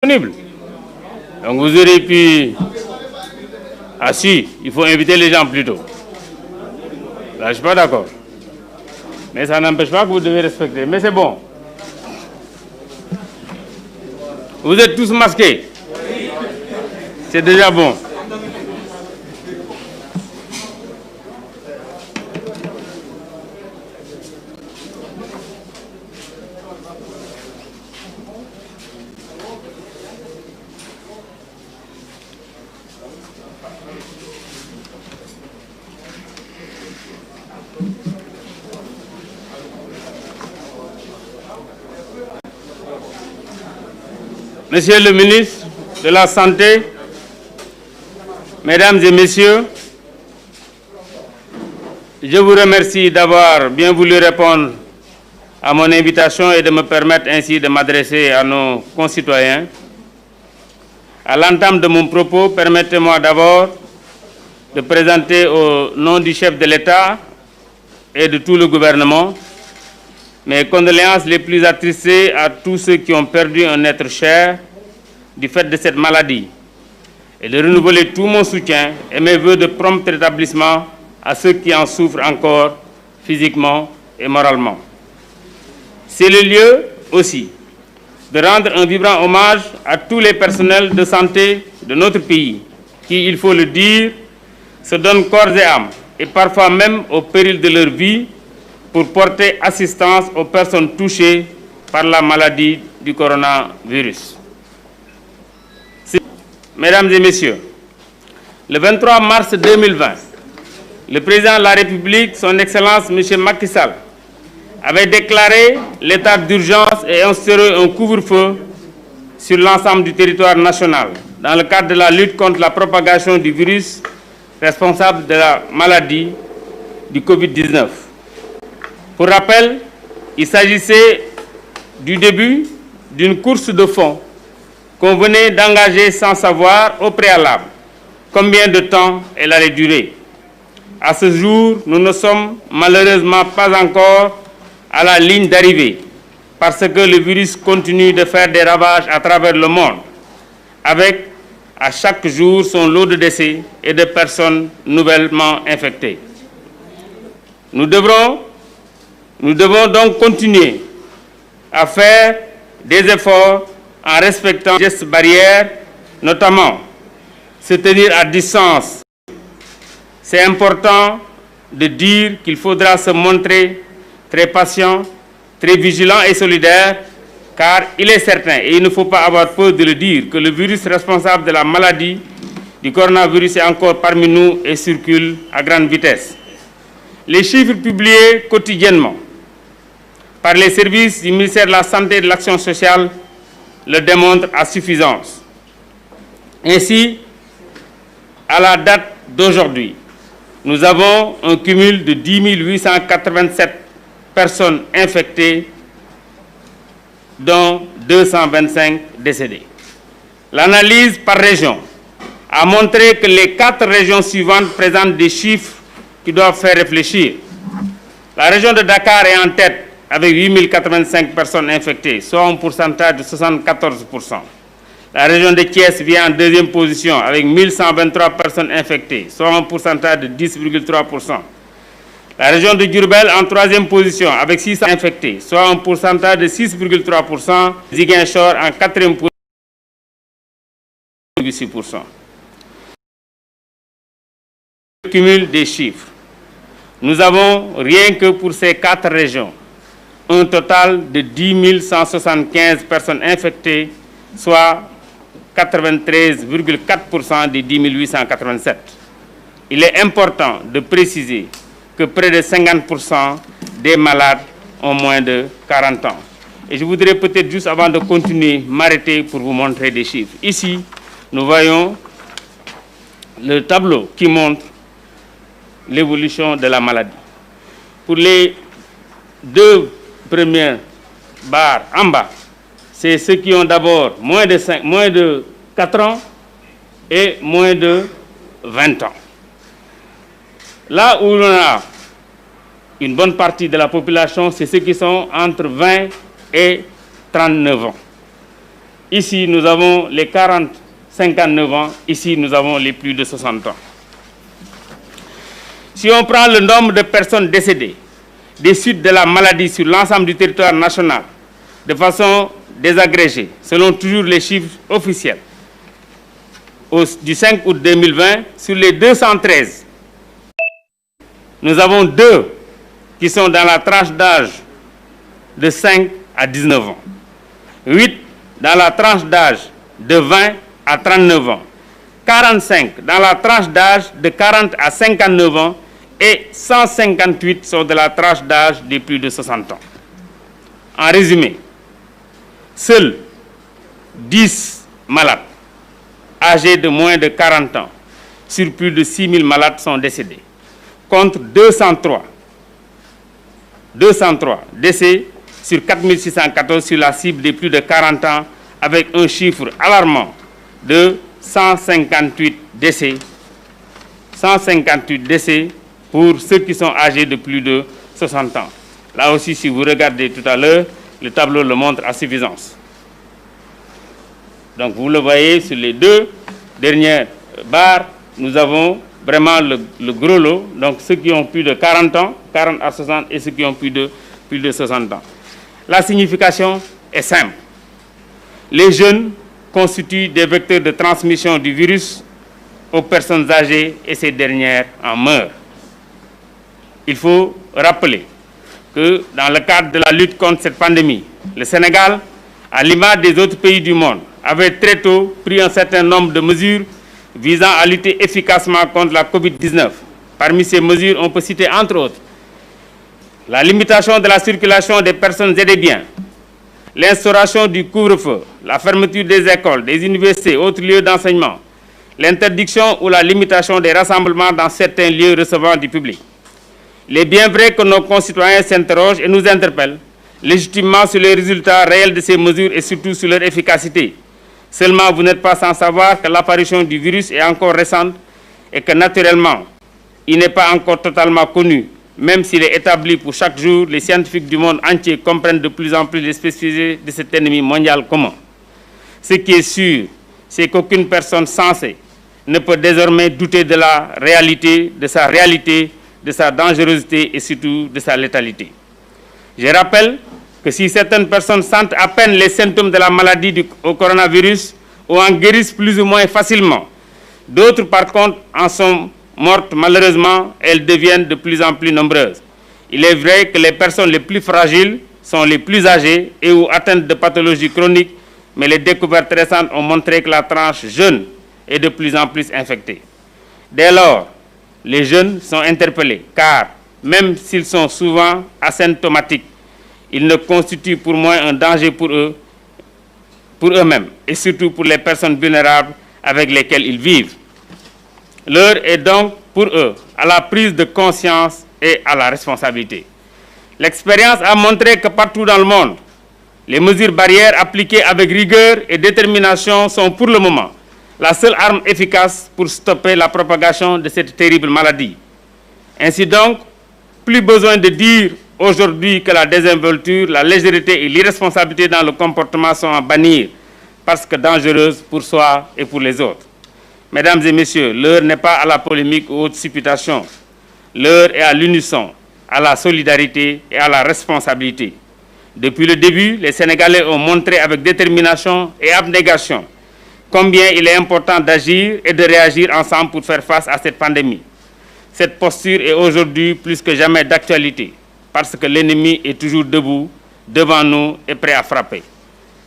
disponible. Donc vous aurez pu... Ah si, il faut inviter les gens plus tôt. Là, je ne suis pas d'accord. Mais ça n'empêche pas que vous devez respecter. Mais c'est bon. Vous êtes tous masqués. C'est déjà bon. Monsieur le ministre de la Santé, Mesdames et Messieurs, je vous remercie d'avoir bien voulu répondre à mon invitation et de me permettre ainsi de m'adresser à nos concitoyens. À l'entame de mon propos, permettez-moi d'abord de présenter au nom du chef de l'État et de tout le gouvernement mes condoléances les plus attristées à tous ceux qui ont perdu un être cher du fait de cette maladie et de renouveler tout mon soutien et mes vœux de prompt rétablissement à ceux qui en souffrent encore physiquement et moralement. C'est le lieu aussi de rendre un vibrant hommage à tous les personnels de santé de notre pays qui, il faut le dire, se donnent corps et âme et parfois même au péril de leur vie pour porter assistance aux personnes touchées par la maladie du coronavirus. Mesdames et Messieurs, le 23 mars 2020, le président de la République, son Excellence M. Macky Sall, avait déclaré l'état d'urgence et instauré un couvre-feu sur l'ensemble du territoire national dans le cadre de la lutte contre la propagation du virus responsable de la maladie du Covid-19. Pour rappel, il s'agissait du début d'une course de fond qu'on venait d'engager sans savoir au préalable combien de temps elle allait durer. À ce jour, nous ne sommes malheureusement pas encore à la ligne d'arrivée parce que le virus continue de faire des ravages à travers le monde, avec à chaque jour son lot de décès et de personnes nouvellement infectées. Nous devons donc continuer à faire des efforts en respectant les gestes barrières, notamment se tenir à distance. C'est important de dire qu'il faudra se montrer très patient, très vigilant et solidaire, car il est certain, et il ne faut pas avoir peur de le dire, que le virus responsable de la maladie du coronavirus est encore parmi nous et circule à grande vitesse. Les chiffres publiés quotidiennement par les services du ministère de la Santé et de l'Action sociale le démontrent à suffisance. Ainsi, à la date d'aujourd'hui, nous avons un cumul de 10 887 personnes infectées, dont 225 décédés. L'analyse par région a montré que les 4 régions suivantes présentent des chiffres qui doivent faire réfléchir. La région de Dakar est en tête avec 8 085 personnes infectées, soit un pourcentage de 74%. La région de Thiès vient en deuxième position avec 1 123 personnes infectées, soit un pourcentage de 10,3%. La région de Diourbel en troisième position avec 600 infectés, soit un pourcentage de 6,3%. Ziguinchor en quatrième position, 6%. Le cumul des chiffres. Nous avons, rien que pour ces 4 régions, un total de 10 175 personnes infectées, soit 93,4% des 10 887. Il est important de préciser que près de 50% des malades ont moins de 40 ans. Et je voudrais peut-être juste avant de continuer, m'arrêter pour vous montrer des chiffres. Ici, nous voyons le tableau qui montre l'évolution de la maladie. Pour les 2 premières barres en bas, c'est ceux qui ont d'abord moins de 4 ans et moins de 20 ans. Là où l'on a une bonne partie de la population, c'est ceux qui sont entre 20 et 39 ans. Ici, nous avons les 40-59 ans. Ici, nous avons les plus de 60 ans. Si on prend le nombre de personnes décédées des suites de la maladie sur l'ensemble du territoire national, de façon désagrégée, selon toujours les chiffres officiels, du 5 août 2020, sur les 213, nous avons 2 qui sont dans la tranche d'âge de 5 à 19 ans, 8 dans la tranche d'âge de 20 à 39 ans, 45 dans la tranche d'âge de 40 à 59 ans et 158 sont de la tranche d'âge de plus de 60 ans. En résumé, seuls 10 malades âgés de moins de 40 ans sur plus de 6 000 malades sont décédés, contre 203 décès sur 4 614 sur la cible des plus de 40 ans, avec un chiffre alarmant de 158 décès. 158 décès pour ceux qui sont âgés de plus de 60 ans. Là aussi, si vous regardez tout à l'heure, le tableau le montre à suffisance. Donc vous le voyez sur les 2 dernières barres, nous avons vraiment le gros lot, donc ceux qui ont plus de 40 ans, 40 à 60, et ceux qui ont plus de 60 ans. La signification est simple. Les jeunes constituent des vecteurs de transmission du virus aux personnes âgées et ces dernières en meurent. Il faut rappeler que dans le cadre de la lutte contre cette pandémie, le Sénégal, à l'image des autres pays du monde, avait très tôt pris un certain nombre de mesures visant à lutter efficacement contre la COVID-19. Parmi ces mesures, on peut citer entre autres la limitation de la circulation des personnes et des biens, l'instauration du couvre-feu, la fermeture des écoles, des universités, autres lieux d'enseignement, l'interdiction ou la limitation des rassemblements dans certains lieux recevant du public. Il est bien vrai que nos concitoyens s'interrogent et nous interpellent légitimement sur les résultats réels de ces mesures et surtout sur leur efficacité. Seulement, vous n'êtes pas sans savoir que l'apparition du virus est encore récente et que naturellement, il n'est pas encore totalement connu, même s'il est établi pour chaque jour, les scientifiques du monde entier comprennent de plus en plus les spécificités de cet ennemi mondial commun. Ce qui est sûr, c'est qu'aucune personne sensée ne peut désormais douter de la réalité, de sa dangerosité et surtout de sa létalité. Je rappelle que si certaines personnes sentent à peine les symptômes de la maladie au coronavirus ou en guérissent plus ou moins facilement, d'autres par contre en sont mortes malheureusement, elles deviennent de plus en plus nombreuses. Il est vrai que les personnes les plus fragiles sont les plus âgées et ou atteintes de pathologies chroniques, mais les découvertes récentes ont montré que la tranche jeune est de plus en plus infectée. Dès lors, les jeunes sont interpellés, car même s'ils sont souvent asymptomatiques, ils ne constituent pour moi un danger pour eux-mêmes et surtout pour les personnes vulnérables avec lesquelles ils vivent. L'heure est donc pour eux à la prise de conscience et à la responsabilité. L'expérience a montré que partout dans le monde, les mesures barrières appliquées avec rigueur et détermination sont pour le moment la seule arme efficace pour stopper la propagation de cette terrible maladie. Ainsi donc, plus besoin de dire aujourd'hui que la désinvolture, la légèreté et l'irresponsabilité dans le comportement sont à bannir parce que dangereuses pour soi et pour les autres. Mesdames et messieurs, l'heure n'est pas à la polémique ou aux supputations. L'heure est à l'unisson, à la solidarité et à la responsabilité. Depuis le début, les Sénégalais ont montré avec détermination et abnégation combien il est important d'agir et de réagir ensemble pour faire face à cette pandémie. Cette posture est aujourd'hui plus que jamais d'actualité, parce que l'ennemi est toujours debout, devant nous et prêt à frapper.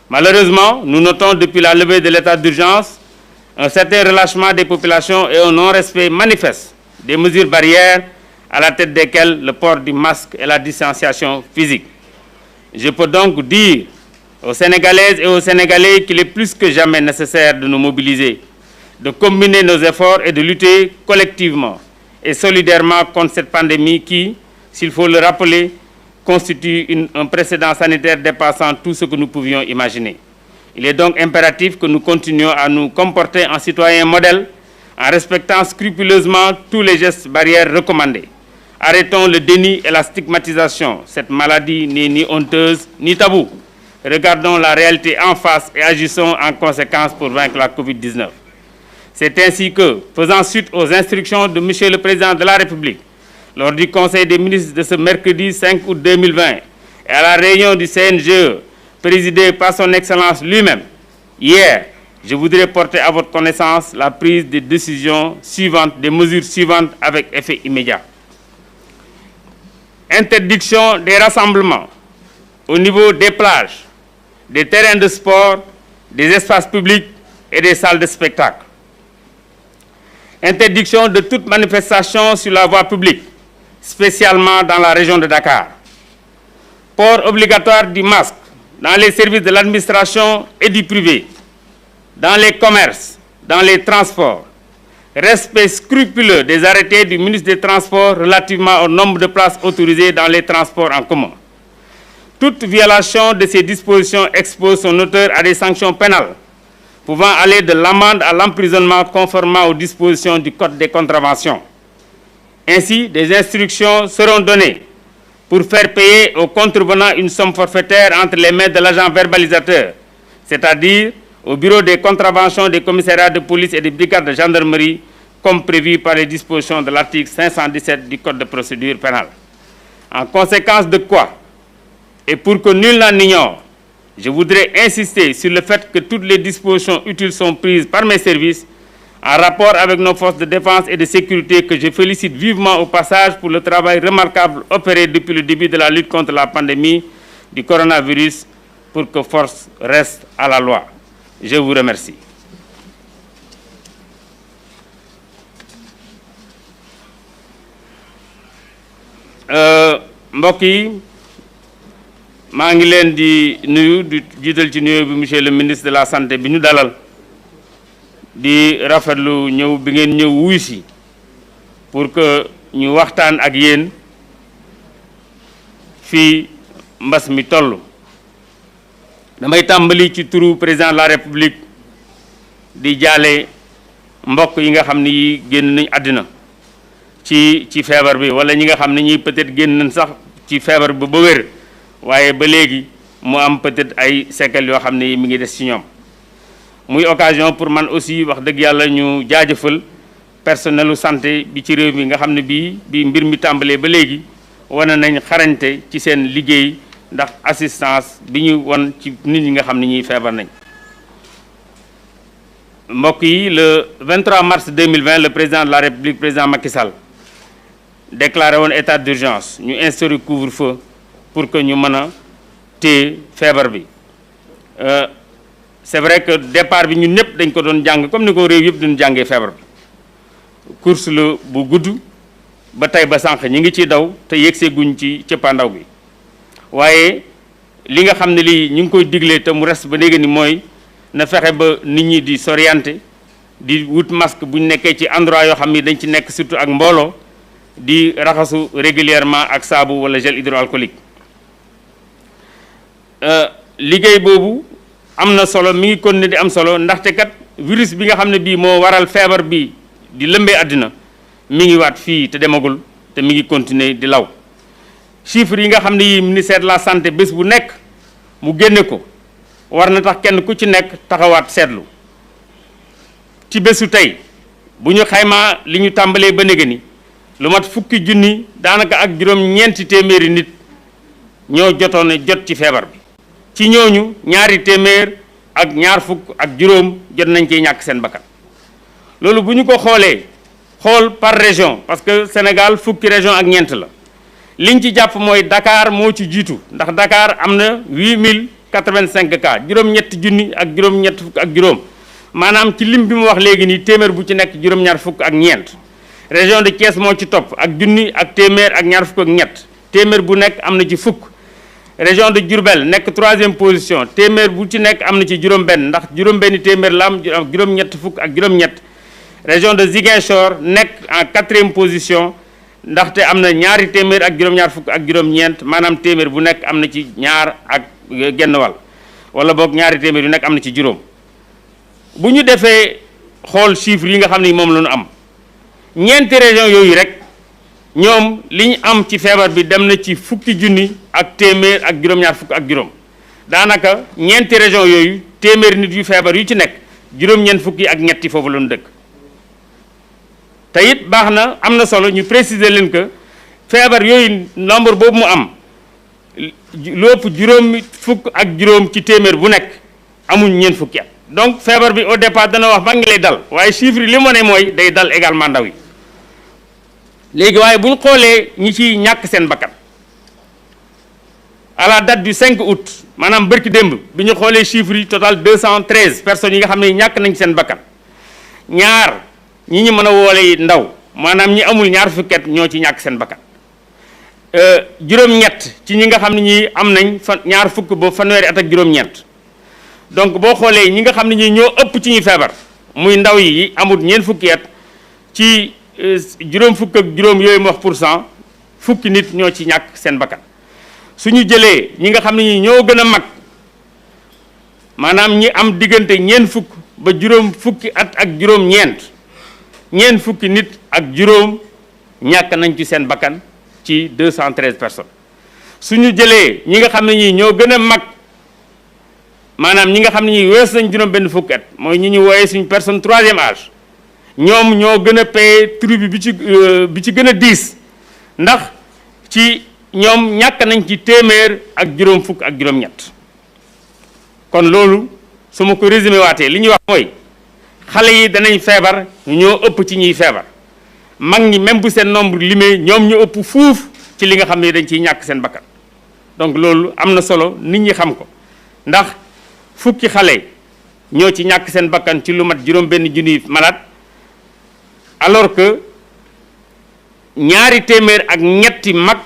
Malheureusement, nous notons depuis la levée de l'état d'urgence un certain relâchement des populations et un non-respect manifeste des mesures barrières, à la tête desquelles le port du masque et la distanciation physique. Je peux donc dire aux Sénégalaises et aux Sénégalais qu'il est plus que jamais nécessaire de nous mobiliser, de combiner nos efforts et de lutter collectivement et solidairement contre cette pandémie qui, s'il faut le rappeler, constitue un précédent sanitaire dépassant tout ce que nous pouvions imaginer. Il est donc impératif que nous continuions à nous comporter en citoyens modèles, en respectant scrupuleusement tous les gestes barrières recommandés. Arrêtons le déni et la stigmatisation. Cette maladie n'est ni honteuse ni taboue. regardons la réalité en face et agissons en conséquence pour vaincre la Covid-19. C'est ainsi que, faisant suite aux instructions de Monsieur le Président de la République, lors du Conseil des ministres de ce mercredi 5 août 2020 et à la réunion du CNGE, présidée par son Excellence lui-même, hier, je voudrais porter à votre connaissance la prise des décisions suivantes, des mesures suivantes avec effet immédiat. Interdiction des rassemblements au niveau des plages, des terrains de sport, des espaces publics et des salles de spectacle. Interdiction de toute manifestation sur la voie publique, spécialement dans la région de Dakar. Port obligatoire du masque dans les services de l'administration et du privé, dans les commerces, dans les transports. Respect scrupuleux des arrêtés du ministre des Transports relativement au nombre de places autorisées dans les transports en commun. Toute violation de ces dispositions expose son auteur à des sanctions pénales, pouvant aller de l'amende à l'emprisonnement conformément aux dispositions du Code des contraventions. Ainsi, des instructions seront données pour faire payer aux contrevenants une somme forfaitaire entre les mains de l'agent verbalisateur, c'est-à-dire au bureau des contraventions des commissariats de police et des brigades de gendarmerie, comme prévu par les dispositions de l'article 517 du Code de procédure pénale. En conséquence de quoi, et pour que nul n'en ignore, je voudrais insister sur le fait que toutes les dispositions utiles sont prises par mes services en rapport avec nos forces de défense et de sécurité que je félicite vivement au passage pour le travail remarquable opéré depuis le début de la lutte contre la pandémie du coronavirus pour que force reste à la loi. Je vous remercie. Mbokk yi maa ngi leen di nuyu di jiital ci nuyu bi monsieur le ministre de la santé bi ñu dalal di rafetlu ñëw bi ngeen ñëw wuy si pour que ñu waxtaan ak yéen fii mbas mi toll. damay tàmbali ci turu président de la république di jaale mbokk yi nga xam ni yi génn nañ àddina ci feebar bi wala ñi nga xam ne ñi peut-être génn nañ sax ci feebar bi ba wér waaye ba léegi mu am peut-être ay séquelles yoo xam ne yi mi ngi des ci ñoom. muy occasion pour man aussi wax dëgg yàlla ñu jaajëfal personnelu santé bi ci réew mi nga xam ne bi mbir mi tàmbalee ba léegi wane nañ xarañte ci seen liggéey ndax assistance bi ñu won ci nit ñi nga xam ne ñuy feebar nañ. mbokk yi le 23 mars 2020 le président de la République président Macky Sall déclaré woon état d'urgence ñu instauré couvre-feu pour que ñu mën a téye feebar bi. C'est vrai que départ bi ñun ñëpp dañ ko doon jàng comme ni ko réew yëpp doon jàngee feebar bi course la bu gudd ba tey ba sànq ñi ngi ci daw te yegsee guñ ci cëppaandaw bi waaye li nga xam ne lii ñu ngi koy diglee te mu reste ba léegi ni mooy na fexe ba nit ñi di s'orienter di wut masque bu ñu nekkee ci endroit yoo xam ni dañ ci nekk surtout ak mbooloo di raxasu régulièrement ak saabu wala gel hydroalcoolique. Liggéey boobu am na solo mi ngi continuer di am solo ndaxte kat virus bi nga xam ne bii moo waral feebar bi di lëmbee àddina mi ngi waat fii te demagul te mi ngi continuer di law. chiffres yi nga xam ne yi ministère de la santé bés bu nekk mu génne ko war na tax kenn ku ci nekk taxawaat seetlu ci bésu tey bu ñu xaymaa li ñu tàmbalee ba néega ni lu mat fukki junni daanaka ak juróom-ñeenti téeméeri nit ñoo jotoon a jot ci feebar bi ci ñooñu ñaari téeméer ak ñaar fukk ak juróom jot nañ ci ñàkk seen bakkan loolu bu ñu ko xoolee xool par région parce que Sénégal fukki région ak ñeent la liñ ci jàpp mooy Dakar moo ci jiitu ndax Dakar am na 8085 cas juróom-ñetti junni ak juróom-ñett fukk ak juróom maanaam ci lim bi mu wax léegi nii téeméer bu ci nekk juróom-ñaar fukk ak ñeent région de Thiès moo ci topp ak junni ak téeméer ak ñaar fukk ak ñett téeméer bu nekk am na ci fukk région de Diourbel nekk 3e position téeméer bu ci nekk am na ci juróom-benn ndax juróom-benni téeméer la am juróom-ñett fukk ak juróom-ñett région de Ziguinchor nekk en 4e position ndaxte am na ñaari téeméer ak juróom-ñaar fukk ak juróom-ñeent maanaam téeméer bu nekk am na ci ñaar ak genn wàll wala boog ñaari téeméer yu nekk am na ci juróom bu ñu defee xool chiffres yi nga xam ne moom la ñu am ñeenti région yooyu rek ñoom li ñu am ci feebar bi dem na ci fukki junni ak téeméer ak juróom-ñaar fukk ak juróom daanaka ñeenti région yooyu téeméeri nit yu feebar yu ci nekk juróom-ñeent fukki ak ñetti foofu la ñu dëkk. te it baax na am na solo ñu préciser leen que feebar yooyu nombre boobu mu am lu ëpp juróomi fukk ak juróom ci téeméer bu nekk amuñ ñeent fukki at. donc feebar bi au départ dana wax ba ngi lay dal waaye chiffre yi li mu ne mooy day dal également ndaw yi léegi waaye bu ñu xoolee ñi ci ñàkk seen bakkan à la date du 5 août maanaam bërki démb bi ñu xoolee chiffre yi total 213 personnes yi nga xam ne ñàkk nañ seen bakkan ñaar ñi ñu mën a woole ndaw maanaam ñi amul ñaar fukki at ñoo ci ñàkk seen bakkan juróom-ñett ci ñi nga xam ne ñi am nañ ñaar fukk ba fanweeri at ak juróom-ñeent donc boo xoolee ñi nga xam ne ñi ñoo ëpp ci ñuy feebar muy ndaw yi amul ñeent fukki at ci juróom fukk ak juróom yooyu mu wax pour cent fukki nit ñoo ci ñàkk seen bakkan suñu jëlee ñi nga xam ne ñi ñoo gën a mag maanaam ñi am diggante ñeent fukk ba juróom fukki at ak juróom-ñeent ñeent fukki nit ak juróom ñàkk nañ ci seen bakkan ci 213 personnes suñu jëlee ñi nga xam ne ñi ñoo gën a mag maanaam ñi nga xam ne ñi wees nañ juróom benn fukki at mooy ñi ñu wooyee suñu personne troisième âge ñoom ñoo gën a paye tribu bi ci gën a diis ndax ci ñoom ñàkk nañ ci téeméer ak juróom fukk ak juróom-ñett kon loolu su ma ko résumé waatee li ñuy wax mooy xale yi danañ feebar ñoo ëpp ci ñuy feebar mag ñi même bu seen nombre limé ñoom ñu ëpp fuuf ci li nga xam ne dañ ciy ñàkk seen bakkan donc loolu am na solo nit ñi xam ko ndax fukki xale ñoo ci ñàkk seen bakkan ci lu mat juróom benn junniy malade alors que ñaari téeméer ak ñetti mag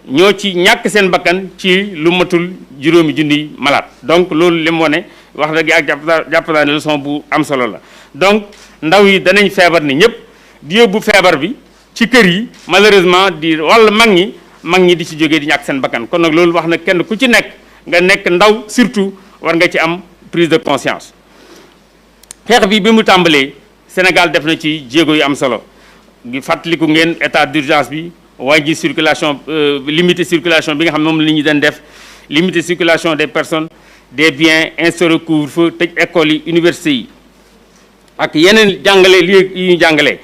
ñoo ci ñàkk seen bakkan ci lu matul juróomi junniy malade donc loolu li mu wane wax dëgg ak jàpp naa ne leçon bu am solo la donc ndaw yi danañ feebar ni ñëpp di yóbbu feebar bi ci kër yi malheureusement di wàll mag ñi di ci jógee di ñàkk seen bakkan kon nag loolu wax na kenn ku ci nekk nga nekk ndaw surtout war nga ci am prise de conscience xeex bi mu tàmbalee Sénégal def na ci jéego yu am solo gi fàttaliku ngeen état d'urgence bi wàññi circulation limiter circulation bi nga xam ne moom la ñu doon def limiter circulation des personnes des biens instaurer couvre-feu tëj écoles yi universités yi ak yeneen jàngale lieu yi ñu jàngalee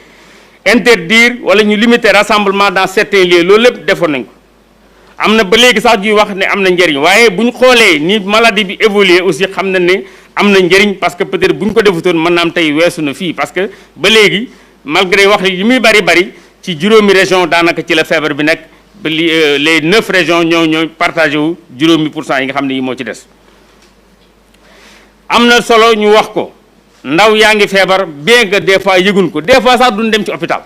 interdire wala ñu limiter rassemblement dans certains lieux loolu lépp defoon nañ ko am na ba léegi sax ñuy wax ne am na njëriñ waaye bu ñu xoolee ni maladie bi évoluer aussi xam na ne am na njëriñ parce que peut-être bu ñu ko defutoon mën na am tey weesu na fii parce que ba léegi malgré wax yi muy bari ci juróomi région daanaka ci la feebar bi nekk ba les 9 régions ñoo partagé wu juróomi % yi nga xam ne yi moo ci des am na solo ñu wax ko ndaw yaa ngi feebar bien que des fois yëgun ko des fois sax duñ dem ci hôpital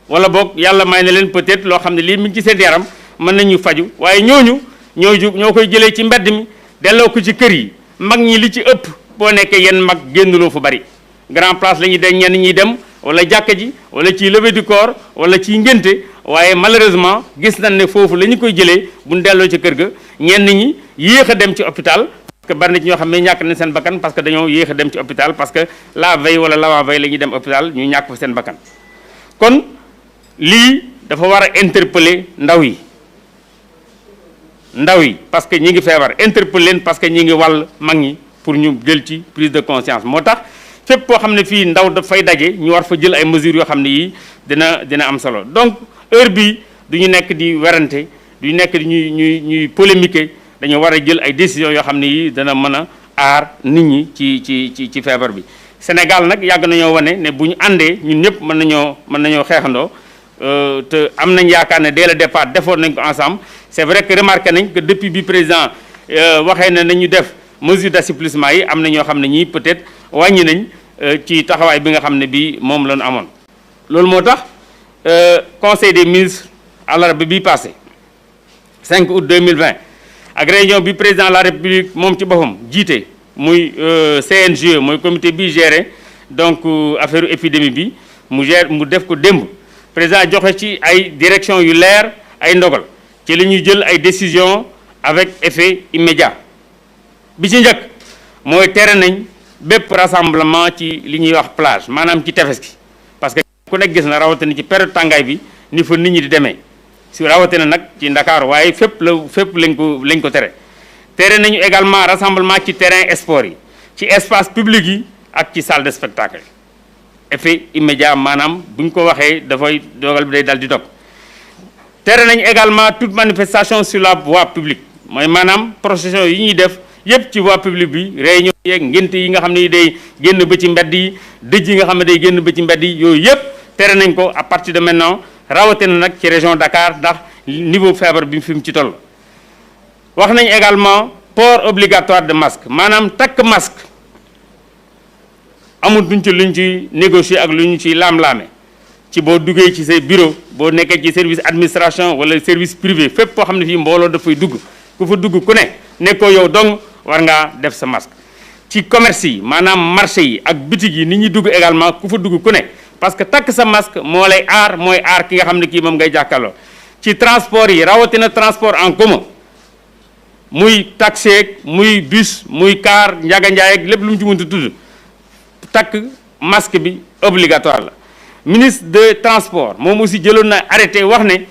wala boog yàlla may na leen peut-être loo xam ne lii mi ngi ci seen yaram mën nañu faju waaye ñooñu ñoo koy jëlee ci mbedd mi delloo ko ci kër yi mag ñi li ci ëpp boo nekkee yenn mag génnuloo fu bari grand place la ñuy dem ñenn ñiy dem wala jàkka ji wala ci levée du corps wala ci ngénte waaye malheureusement gis nañ ne foofu la ñu koy jëlee buñ delloo ci kër ga ñenn ñi yéex a dem ci hôpital parce que bari na ci ñoo xam ne ñàkk nañ seen bakkan parce que dañoo yéex a dem ci hôpital parce que la veille wala l'avant-veille la ñuy dem hôpital ñu ñàkk fa seen bakkan kon lii dafa war a interpeller ndaw yi parce que ñi ngi feebar interpeller leen parce que ñi ngi wàll mag ñi pour ñu jël ci prise de conscience moo tax fépp koo xam ne fii ndaw dafay daje ñu war fa jël ay mesures yoo xam ne yii dina am solo donc heure bii du ñu nekk di werante du ñu nekk di ñuy polémiquer dañu war a jël ay décisions yoo xam ne yii dana mën a aar nit ñi ci feebar bi. Sénégal nag yàgg nañoo wane ne bu ñu àndee ñun ñëpp mën nañoo xeexandoo te am nañ yaakaar ne dès le départ defoon nañ ko ensemble c'est vrai que remarqué nañ que depuis bi président waxee ne nañu def mesure d'assouplissement yi am na ñoo xam ne ñii peut-être wàññi nañ ci taxawaay bi nga xam ne bii moom la ñu amoon. loolu moo tax conseil des ministres àllarba bi passé 5 août 2020 ak réunion bi président de la république moom ci boppam jiite muy CNGE mooy comité bi géré donc affaire épidémie bi mu def ko démb président joxe ci ay direction yu leer ay ndogal ci la ñuy jël ay décisions avec effet immédiat bi ci njëkk mooy tere nañ bépp rassemblement ci li ñuy wax plage maanaam ci tefes gi parce que ku nekk gis na rawatina ci période tàngaay bi ni fa nit ñi di demee si rawatina nag ci Ndakaaru waaye fépp lañ ko tere tere nañu également rassemblement ci terrain sport yi ci espace public yi ak ci salle de spectacle effet immédiat maanaam bu ñu ko waxee dafay dogal bi day dal di dog tere nañu également toute manifestation sur la voie publique mooy maanaam procession yi ñuy def yépp ci voie publique bi réunion yeeg ngénte yi nga xam ne day génn ba ci mbedd yi dëj yi nga xam ne day génn ba ci mbedd yi yooyu yépp tere nañ ko à partir de maintenant rawatina nag ci région Dakar ndax niveau feebar bi fi mu ci toll. wax nañ également port obligatoire de masque maanaam takk masque amul duñ ci luñ ci négocier ak lu ñu ci laam-laame ci boo duggee ci say bureau boo nekkee ci service administration wala service privé fépp foo xam ne fii mbooloo dafay dugg ku fa dugg ku ne nekkoo yow dong war ngaa def sa masque. ci commerce yi maanaam marché yi ak boutique yi nit ñi dugg également ku fa dugg ku ne parce que takk sa masque moo lay aar mooy aar ki nga xam ne kii moom ngay jàkkaarloo. ci transport yi rawatina transport en commun muy taxi muy bus muy car njaga njaay ak lépp lu mu ci mënti tudd takk masque bi obligatoire la. ministre de transport moom aussi jëloon na arrêté wax ne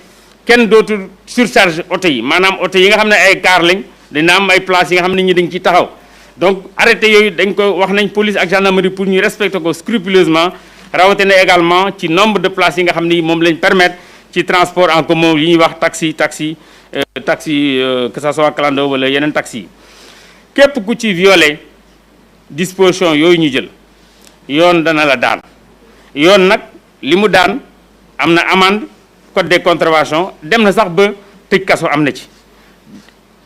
kenn dootul surcharge oto yi maanaam oto yi nga xam ne ay car lañ dina am ay places yi nga xam ne ñi dañ ciy taxaw donc arrêté yooyu dañ ko wax nañ police ak gendarmerie pour ñu respecter ko scrupuleusement rawatina également ci nombre de places yi nga xam ne moom lañ permettre ci transport en commun yi ñuy wax taxi que ça soit clando wala yeneen taxi yi képp ku ci violé disposition yooyu ñu jël yoon dana la daan yoon nag li mu daan am na amende code des contraventions dem na sax ba tëj kaso am na ci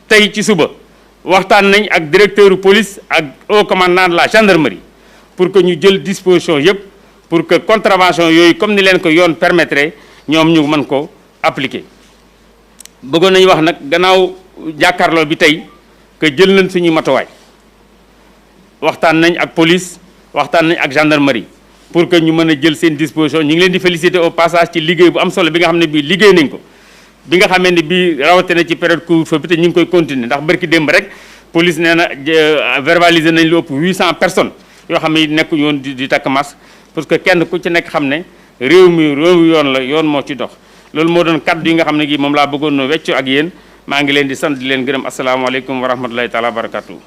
tey ci suba waxtaan nañ ak directeur police ak haut commandant de la gendarmerie pour que ñu jël disposition yépp pour que contravention yooyu comme ni leen ko yoon permettre ñoom ñu mën ko appliquer. bëggoon nañu wax nag gannaaw jàkkaarloo bi tey que jël nañ suñuy matuwaay waxtaan nañ ak police waxtaan nañ ak gendarmerie pour que ñu mën a jël seen disposition ñu ngi leen di féliciter au passage ci liggéey bu am solo bi nga xam ne bii liggéey nañ ko bi nga xamee ne bii rawatina ci période couvre-feu bi te ñu ngi koy continuer ndax barki démb rek police nee na verbaliser nañ lu ëpp 800 personnes yoo xam ne nekkuñu woon di takk masque parce que kenn ku ci nekk xam ne réew mi réew yoon la yoon moo ci dox loolu moo doon kaddu yi nga xam ne gi moom laa bëggoon no weccu ak yéen maa ngi leen di sant di leen gërëm asalaamaaleykum wa rahmatulahi taala wa barakatuh